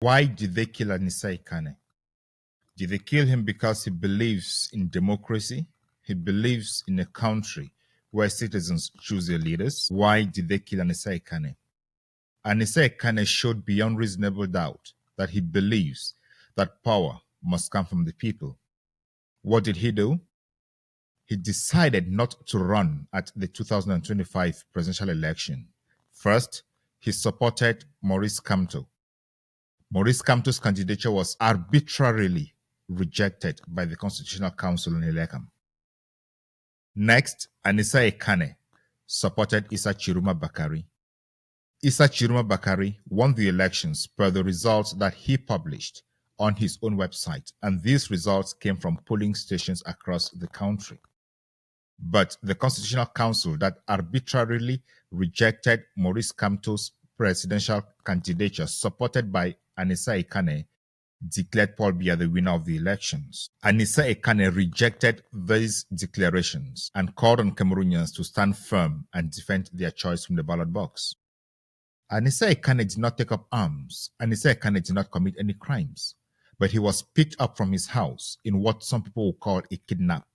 Why did they kill Anicet Ekane? Did they kill him because he believes in democracy? He believes in a country where citizens choose their leaders? Why did they kill Anicet Ekane? Anicet Ekane showed beyond reasonable doubt that he believes that power must come from the people. What did he do? He decided not to run at the 2025 presidential election. First, he supported Maurice Kamto. Maurice Kamto's candidature was arbitrarily rejected by the Constitutional Council in Elekam. Next, Anicet Ekane supported Issa Chiruma Bakari. Issa Chiruma Bakari won the elections per the results that he published on his own website, and these results came from polling stations across the country. But the Constitutional Council that arbitrarily rejected Maurice Kamto's presidential candidature, supported by Anicet Ekane, declared Paul Biya the winner of the elections. Anicet Ekane rejected these declarations and called on Cameroonians to stand firm and defend their choice from the ballot box. Anicet Ekane did not take up arms. Anicet Ekane did not commit any crimes, but he was picked up from his house in what some people will call a kidnap,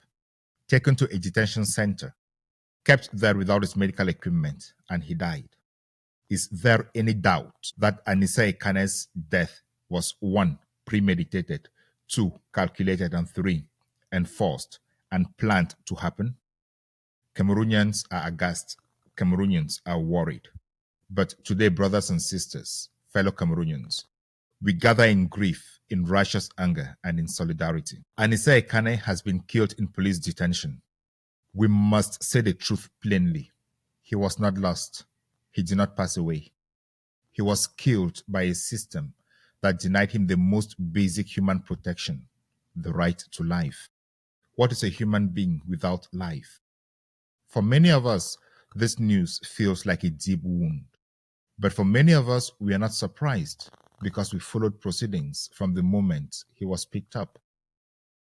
taken to a detention center, kept there without his medical equipment, and he died. Is there any doubt that Anicet Ekane's death was 1. Premeditated, 2. Calculated, and 3. Enforced and planned to happen? Cameroonians are aghast. Cameroonians are worried. But today, brothers and sisters, fellow Cameroonians, we gather in grief, in righteous anger, and in solidarity. Anicet Ekane has been killed in police detention. We must say the truth plainly. He was not lost. He did not pass away. He was killed by a system that denied him the most basic human protection, the right to life. What is a human being without life? For many of us, this news feels like a deep wound. But for many of us, we are not surprised because we followed proceedings from the moment he was picked up.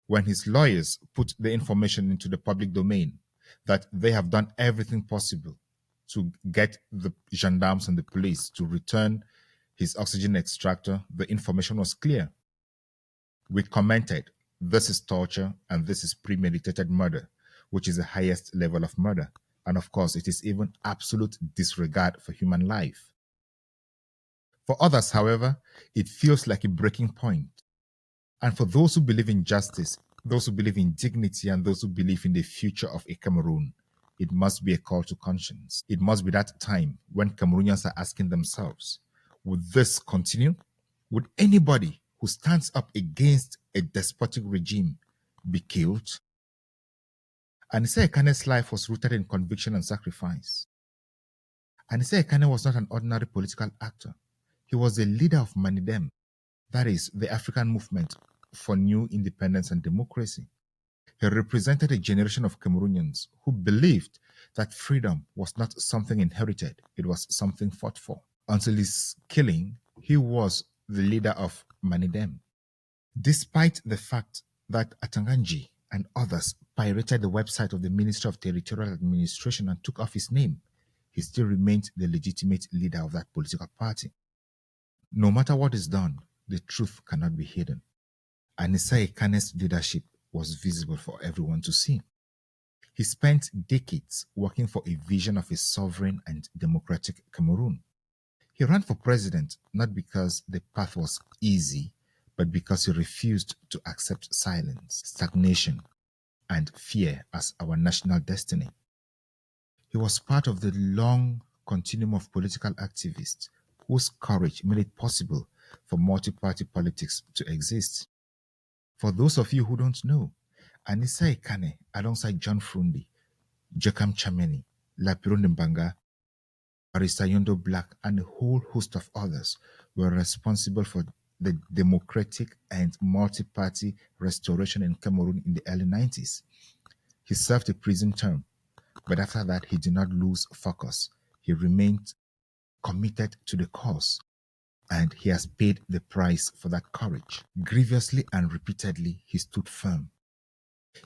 When his lawyers put the information into the public domain, that they have done everything possible to get the gendarmes and the police to return his oxygen extractor, the information was clear. We commented, this is torture and this is premeditated murder, which is the highest level of murder. And of course, it is even absolute disregard for human life. For others, however, it feels like a breaking point. And for those who believe in justice, those who believe in dignity, and those who believe in the future of a Cameroon, it must be a call to conscience. It must be that time when Cameroonians are asking themselves, would this continue? Would anybody who stands up against a despotic regime be killed? Anicet Ekane's life was rooted in conviction and sacrifice. Anicet Ekane was not an ordinary political actor. He was the leader of Manidem, that is, the African movement for new independence and democracy. He represented a generation of Cameroonians who believed that freedom was not something inherited, it was something fought for. Until his killing, he was the leader of Manidem. Despite the fact that Atanganji and others pirated the website of the Ministry of Territorial Administration and took off his name, he still remained the legitimate leader of that political party. No matter what is done, the truth cannot be hidden. Anicet Ekane's leadership was visible for everyone to see. He spent decades working for a vision of a sovereign and democratic Cameroon. He ran for president not because the path was easy, but because he refused to accept silence, stagnation, and fear as our national destiny. He was part of the long continuum of political activists whose courage made it possible for multi-party politics to exist. For those of you who don't know, Anicet Ekane, alongside John Frundi, Jokam Chameni, Lapiro Mbanga, Barrister Yondo Black, and a whole host of others were responsible for the democratic and multi-party restoration in Cameroon in the early 90s. He served a prison term, but after that he did not lose focus. He remained committed to the cause, and he has paid the price for that courage. Grievously and repeatedly, he stood firm.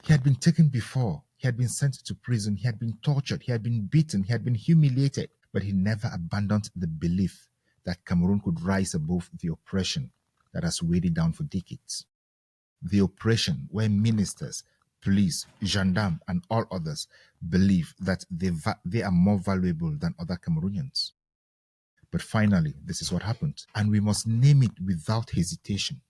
He had been taken before. He had been sent to prison. He had been tortured. He had been beaten. He had been humiliated. But he never abandoned the belief that Cameroon could rise above the oppression that has weighed it down for decades. The oppression where ministers, police, gendarmes, and all others believe that they are more valuable than other Cameroonians. But finally, this is what happened. And we must name it without hesitation.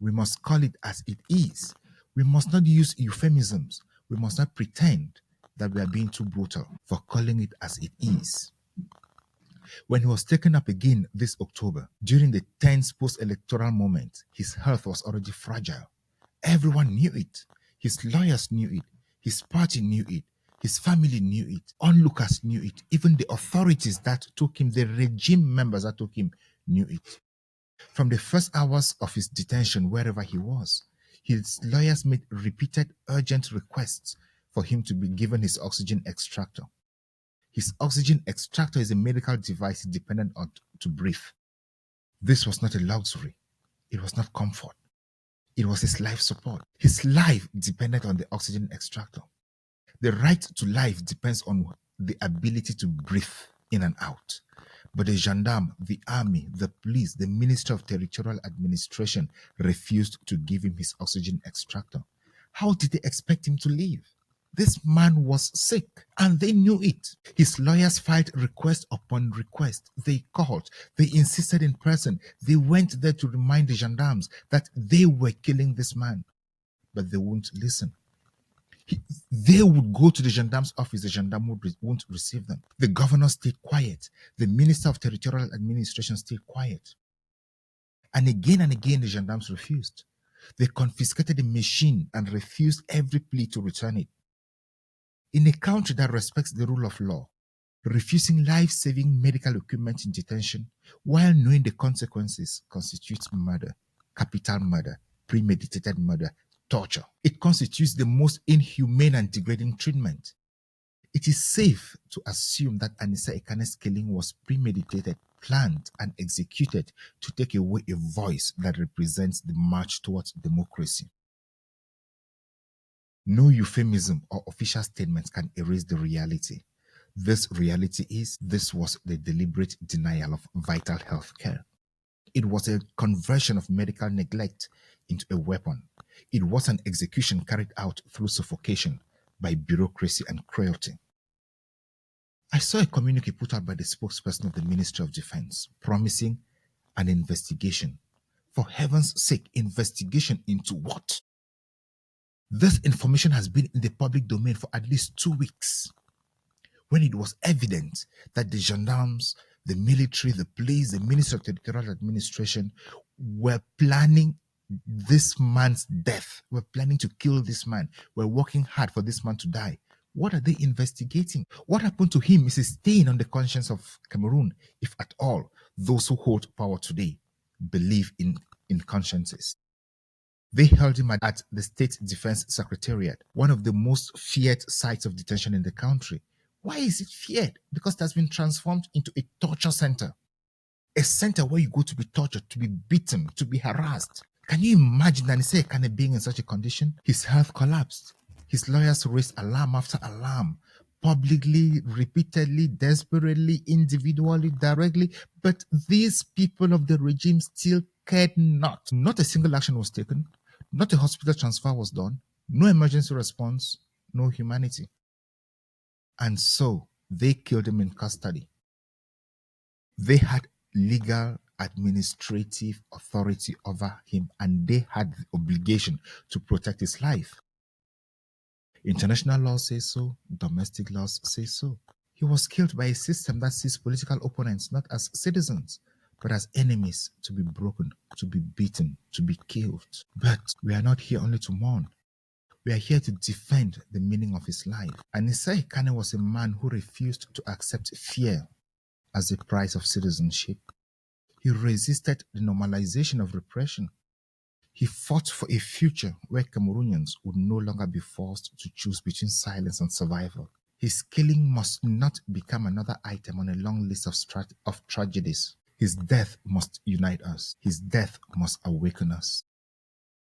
We must call it as it is. We must not use euphemisms. We must not pretend that we are being too brutal for calling it as it is. When he was taken up again this October, during the tense post-electoral moment, his health was already fragile. Everyone knew it. His lawyers knew it. His party knew it. His family knew it. Onlookers knew it. Even the authorities that took him, the regime members that took him, knew it. From the first hours of his detention, wherever he was, his lawyers made repeated urgent requests for him to be given his oxygen extractor. His oxygen extractor is a medical device dependent on to breathe. This was not a luxury. It was not comfort. It was his life support. His life depended on the oxygen extractor. The right to life depends on the ability to breathe in and out. But the gendarme, the army, the police, the Minister of Territorial Administration refused to give him his oxygen extractor. How did they expect him to live? This man was sick and they knew it. His lawyers filed request upon request. They called. They insisted in person. They went there to remind the gendarmes that they were killing this man. But they wouldn't listen. They would go to the gendarme's office. The gendarme won't receive them. The governor stayed quiet. The Minister of Territorial Administration stayed quiet. And again, the gendarmes refused. They confiscated the machine and refused every plea to return it. In a country that respects the rule of law, refusing life-saving medical equipment in detention while knowing the consequences constitutes murder, capital murder, premeditated murder, torture. It constitutes the most inhumane and degrading treatment. It is safe to assume that Anicet Ekane's killing was premeditated, planned, and executed to take away a voice that represents the march towards democracy. No euphemism or official statements can erase the reality. This reality is, this was the deliberate denial of vital health care. It was a conversion of medical neglect into a weapon. It was an execution carried out through suffocation by bureaucracy and cruelty. I saw a communique put out by the spokesperson of the Ministry of Defense promising an investigation. For heaven's sake, investigation into what? This information has been in the public domain for at least 2 weeks, when it was evident that the gendarmes, the military, the police, the Ministry of Territorial Administration were planning this man's death, were planning to kill this man, were working hard for this man to die. What are they investigating? What happened to him is a stain on the conscience of Cameroon, if at all those who hold power today believe in consciences. They held him at the State Defense Secretariat, one of the most feared sites of detention in the country. Why is it feared? Because it has been transformed into a torture center. A center where you go to be tortured, to be beaten, to be harassed. Can you imagine Anicet Ekane being in such a condition? His health collapsed. His lawyers raised alarm after alarm, publicly, repeatedly, desperately, individually, directly. But these people of the regime still cared not. Not a single action was taken. Not a hospital transfer was done. No emergency response. No humanity. And so they killed him in custody. They had legal, administrative authority over him, and they had the obligation to protect his life. International law says so, domestic laws say so. He was killed by a system that sees political opponents not as citizens, but as enemies to be broken, to be beaten, to be killed. But we are not here only to mourn. We are here to defend the meaning of his life. Anicet Ekane was a man who refused to accept fear as the price of citizenship. He resisted the normalization of repression. He fought for a future where Cameroonians would no longer be forced to choose between silence and survival. His killing must not become another item on a long list of tragedies. His death must unite us. His death must awaken us.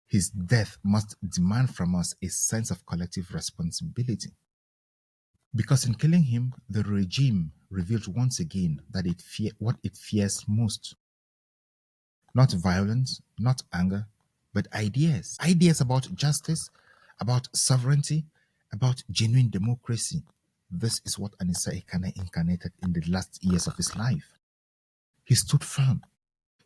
His death must demand from us a sense of collective responsibility. Because in killing him, the regime revealed once again that what it fears most. Not violence, not anger, but ideas. Ideas about justice, about sovereignty, about genuine democracy. This is what Anicet Ekane incarnated in the last years of his life. He stood firm.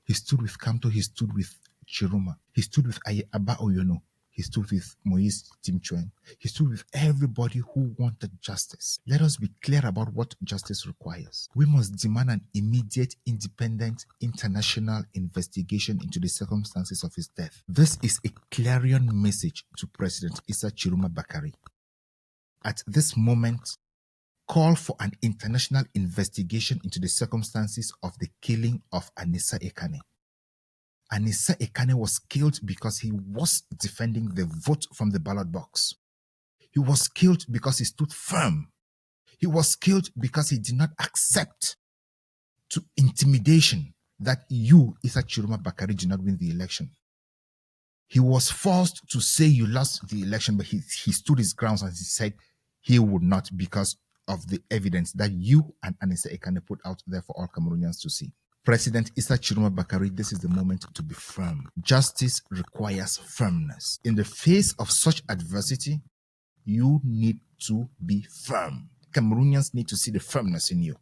He stood with Kamto. He stood with Chiroma. He stood with Abba Oyono. He stood with Moise Timchuen. He stood with everybody who wanted justice. Let us be clear about what justice requires. We must demand an immediate, independent, international investigation into the circumstances of his death. This is a clarion message to President Issa Chiroma Bakari. At this moment, call for an international investigation into the circumstances of the killing of Anicet Ekane. Anicet Ekane was killed because he was defending the vote from the ballot box. He was killed because he stood firm. He was killed because he did not accept to intimidation that you, Issa Chiroma Bakari, did not win the election. He was forced to say you lost the election, but he stood his grounds and he said he would not because of the evidence that you and Anicet Ekane put out there for all Cameroonians to see. President Issa Chiroma Bakari, this is the moment to be firm. Justice requires firmness. In the face of such adversity, you need to be firm. Cameroonians need to see the firmness in you.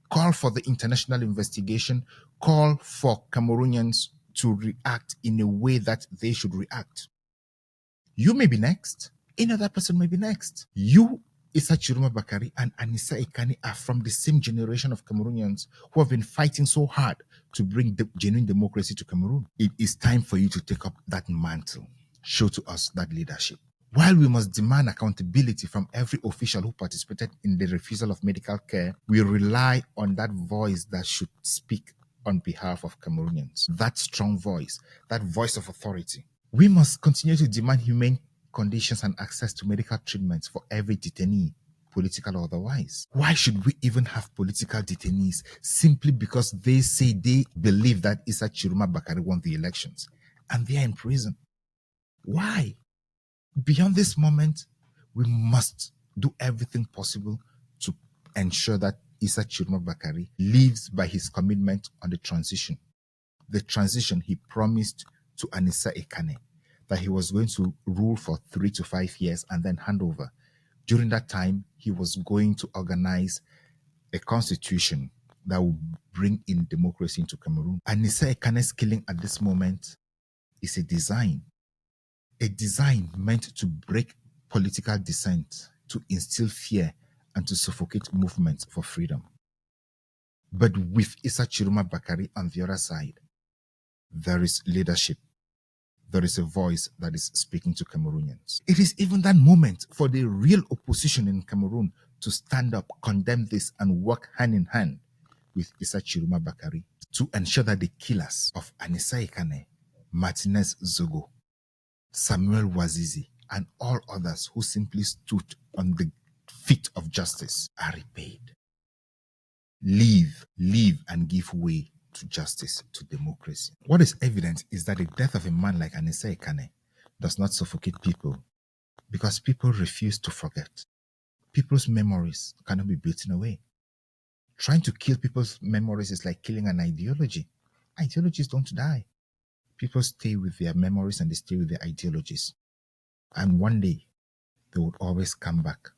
Call for the international investigation. Call for Cameroonians to react in a way that they should react. You may be next. Another person may be next. You, Issa Chiroma Bakari, and Anicet Ekane are from the same generation of Cameroonians who have been fighting so hard to bring genuine democracy to Cameroon. It is time for you to take up that mantle. Show to us that leadership. While we must demand accountability from every official who participated in the refusal of medical care, we rely on that voice that should speak on behalf of Cameroonians. That strong voice, that voice of authority. We must continue to demand humane conditions and access to medical treatments for every detainee, political or otherwise. Why should we even have political detainees simply because they say they believe that Issa Chiroma Bakari won the elections and they are in prison? Why? Beyond this moment, we must do everything possible to ensure that Issa Chiroma Bakari lives by his commitment on the transition. The transition he promised to Anicet Ekane, that he was going to rule for 3 to 5 years and then hand over. During that time, he was going to organize a constitution that would bring in democracy into Cameroon. Anicet Ekane's killing at this moment is a design meant to break political dissent, to instill fear, and to suffocate movements for freedom. But with Issa Chiroma Bakari on the other side, there is leadership. There is a voice that is speaking to Cameroonians. It is even that moment for the real opposition in Cameroon to stand up, condemn this, and work hand in hand with Issa Chiroma Bakari to ensure that the killers of Anicet Ekane, Martinez Zogo, Samuel Wazizi, and all others who simply stood on the feet of justice are repaid. Live and give way to justice, to democracy. What is evident is that the death of a man like Anicet Ekane does not suffocate people because people refuse to forget. People's memories cannot be beaten away. Trying to kill people's memories is like killing an ideology. Ideologies don't die. People stay with their memories and they stay with their ideologies. And one day, they would always come back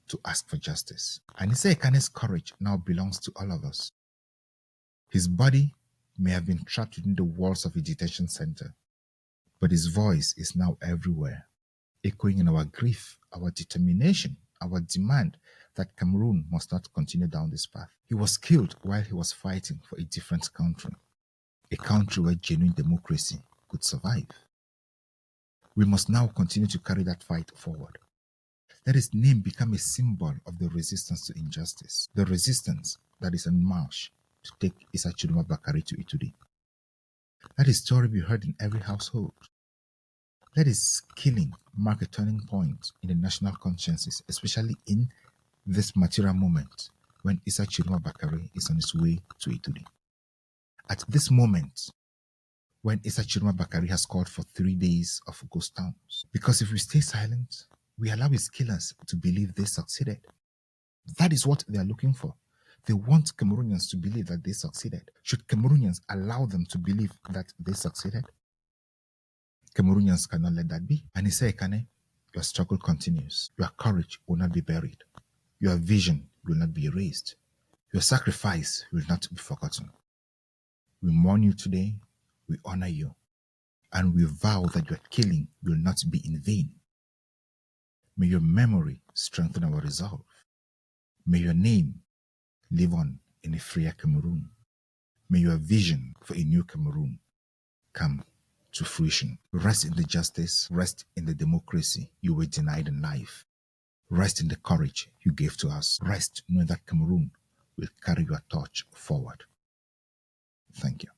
to ask for justice. Anicet Ekane's courage now belongs to all of us. His body may have been trapped within the walls of a detention center, but his voice is now everywhere, echoing in our grief, our determination, our demand that Cameroon must not continue down this path. He was killed while he was fighting for a different country, a country where genuine democracy could survive. We must now continue to carry that fight forward. Let his name become a symbol of the resistance to injustice, the resistance that is en march to take Issa Chiroma Bakari to Ituri. Let his story be heard in every household. Let his killing mark a turning point in the national consciences, especially in this material moment when Issa Chiroma Bakari is on his way to Ituri. At this moment, when Issa Chiroma Bakari has called for 3 days of ghost towns. Because if we stay silent, we allow his killers to believe they succeeded. That is what they are looking for. They want Cameroonians to believe that they succeeded. Should Cameroonians allow them to believe that they succeeded? Cameroonians cannot let that be. Anicet Ekane, your struggle continues. Your courage will not be buried. Your vision will not be erased. Your sacrifice will not be forgotten. We mourn you today, we honor you, and we vow that your killing will not be in vain. May your memory strengthen our resolve. May your name live on in a freer Cameroon. May your vision for a new Cameroon come to fruition. Rest in the justice, rest in the democracy you were denied in life. Rest in the courage you gave to us. Rest knowing that Cameroon will carry your torch forward. Thank you.